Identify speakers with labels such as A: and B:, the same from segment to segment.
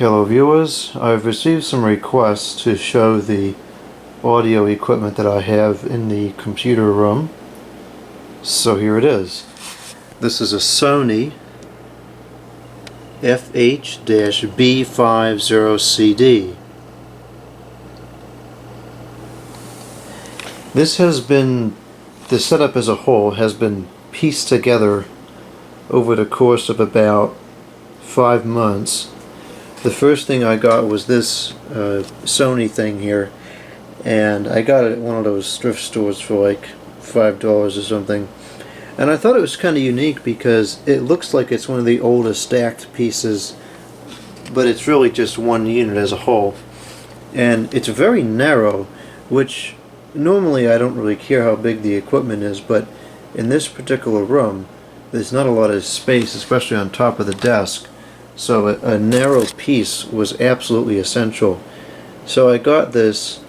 A: Hello viewers, I've received some requests to show the audio equipment that I have in the computer room. So here it is. This is a Sony FH-B50CD. The setup as a whole has been pieced together over the course of about 5 months. The first thing I got was this Sony thing here, and I got it at one of those thrift stores for like $5 or something, and I thought it was kind of unique because it looks like it's one of the older stacked pieces, but it's really just one unit as a whole, and it's very narrow, which normally I don't really care how big the equipment is, but in this particular room there's not a lot of space, especially on top of the desk. So a narrow piece was absolutely essential. So I got this,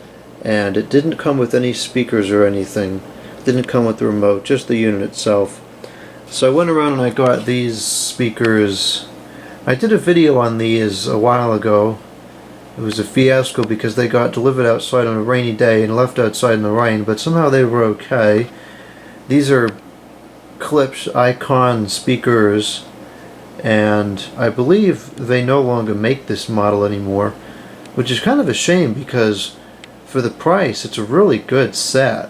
A: and it didn't come with any speakers or anything. It didn't come with the remote, just the unit itself. So I went around and I got these speakers. I did a video on these a while ago. It was a fiasco because they got delivered outside on a rainy day and left outside in the rain, but somehow they were okay. These are Klipsch Icon speakers, and I believe they no longer make this model anymore, which is kind of a shame because for the price it's a really good set.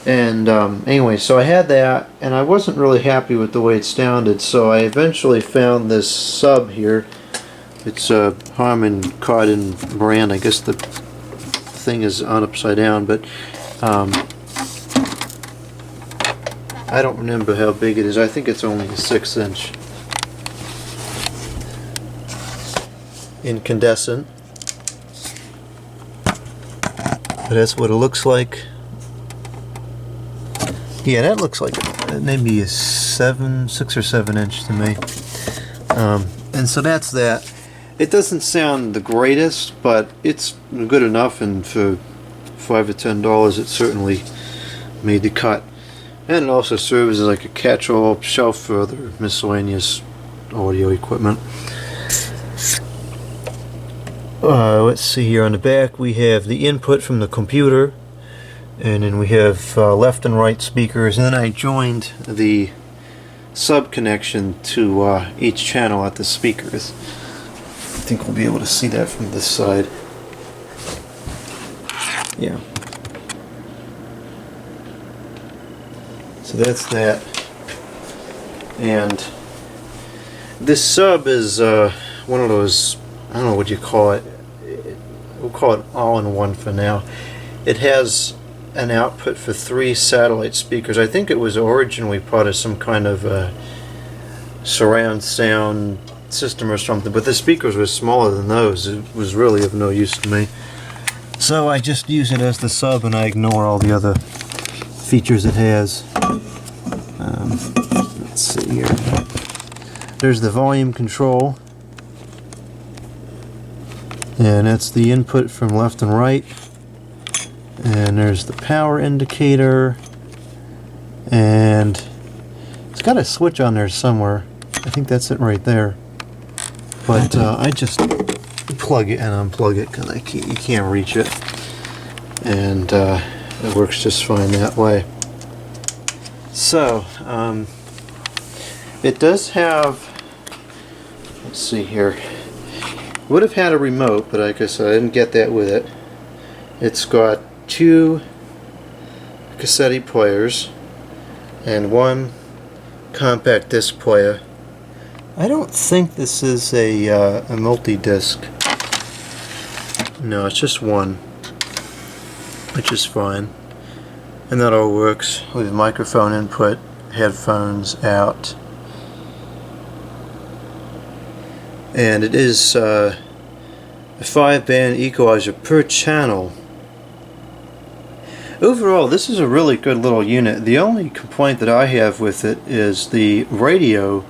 A: And anyway, so I had that, and I wasn't really happy with the way it sounded, so I eventually found this sub here. It's a Harman Kardon brand. I guess the thing is on upside down, but I don't remember how big it is. I think it's only a 6-inch. Incandescent. But that's what it looks like. Yeah, that looks like maybe a 6 or 7 inch to me. And so that's that. It doesn't sound the greatest, but it's good enough, and for $5 or $10 it certainly made the cut. And it also serves as like a catch-all shelf for other miscellaneous audio equipment. Let's see here. On the back we have the input from the computer, and then we have left and right speakers, and then I joined the sub connection to each channel at the speakers. I think we'll be able to see that from this side. Yeah. So that's that. And this sub is one of those, I don't know what you call it. We'll call it all-in-one for now. It has an output for 3 satellite speakers. I think it was originally part of some kind of surround sound system or something, but the speakers were smaller than those. It was really of no use to me. So I just use it as the sub, and I ignore all the other features it has. Let's see here. There's the volume control, and that's the input from left and right. And there's the power indicator, and it's got a switch on there somewhere. I think that's it right there. But I just plug it and unplug it because you can't reach it, and it works just fine that way. So it does have, let's see here, would have had a remote, but like I said, I didn't get that with it. It's got 2 cassette players and 1 compact disc player. I don't think this is a multi-disc. No, it's just one, which is fine. And that all works with microphone input, headphones out. And it is a 5-band equalizer per channel. Overall, this is a really good little unit. The only complaint that I have with it is the radio,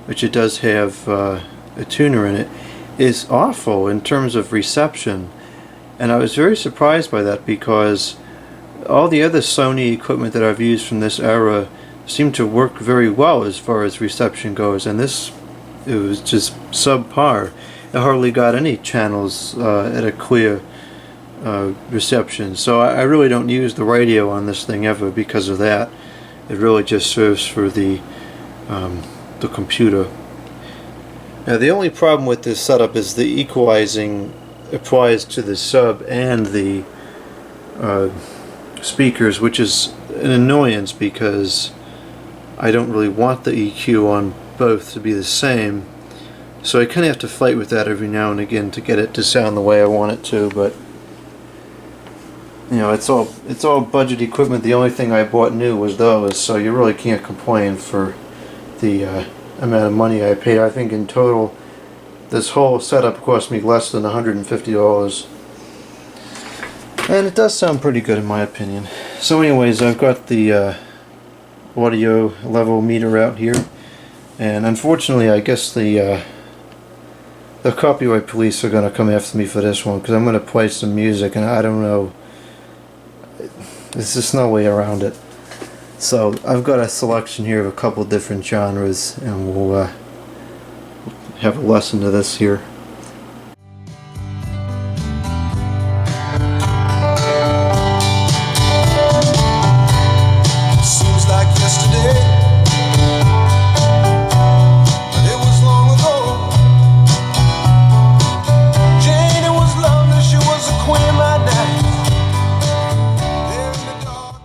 A: which it does have a tuner in it, is awful in terms of reception. And I was very surprised by that because all the other Sony equipment that I've used from this era seem to work very well as far as reception goes, and this it was just subpar. It hardly got any channels at a clear reception. So I really don't use the radio on this thing ever because of that. It really just serves for the computer. Now the only problem with this setup is the equalizing applies to the sub and the speakers, which is an annoyance because I don't really want the EQ on both to be the same, so I kind of have to fight with that every now and again to get it to sound the way I want it to. But you know, it's all budget equipment. The only thing I bought new was those, so you really can't complain for the amount of money I paid. I think in total this whole setup cost me less than $150, and it does sound pretty good in my opinion. So anyways, I've got the audio level meter out here, and unfortunately I guess the copyright police are going to come after me for this one because I'm going to play some music, and I don't know, there's just no way around it. So I've got a selection here of a couple different genres, and we'll have a lesson to this here.
B: Seems like yesterday, but it was long ago. Jane, it was lovely, she was the queen of my night. There in the dark.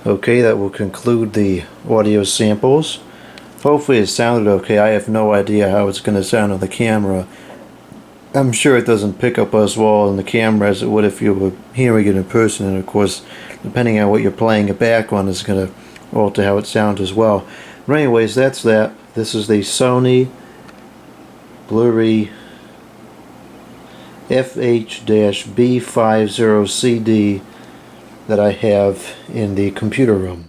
A: Okay, that will conclude the audio samples. Hopefully it sounded okay. I have no idea how it's going to sound on the camera. I'm sure it doesn't pick up as well on the camera as it would if you were hearing it in person, and of course, depending on what you're playing it back on is going to alter how it sounds as well. But anyways, that's that. This is the Sony Blurry FH-B50CD that I have in the computer room.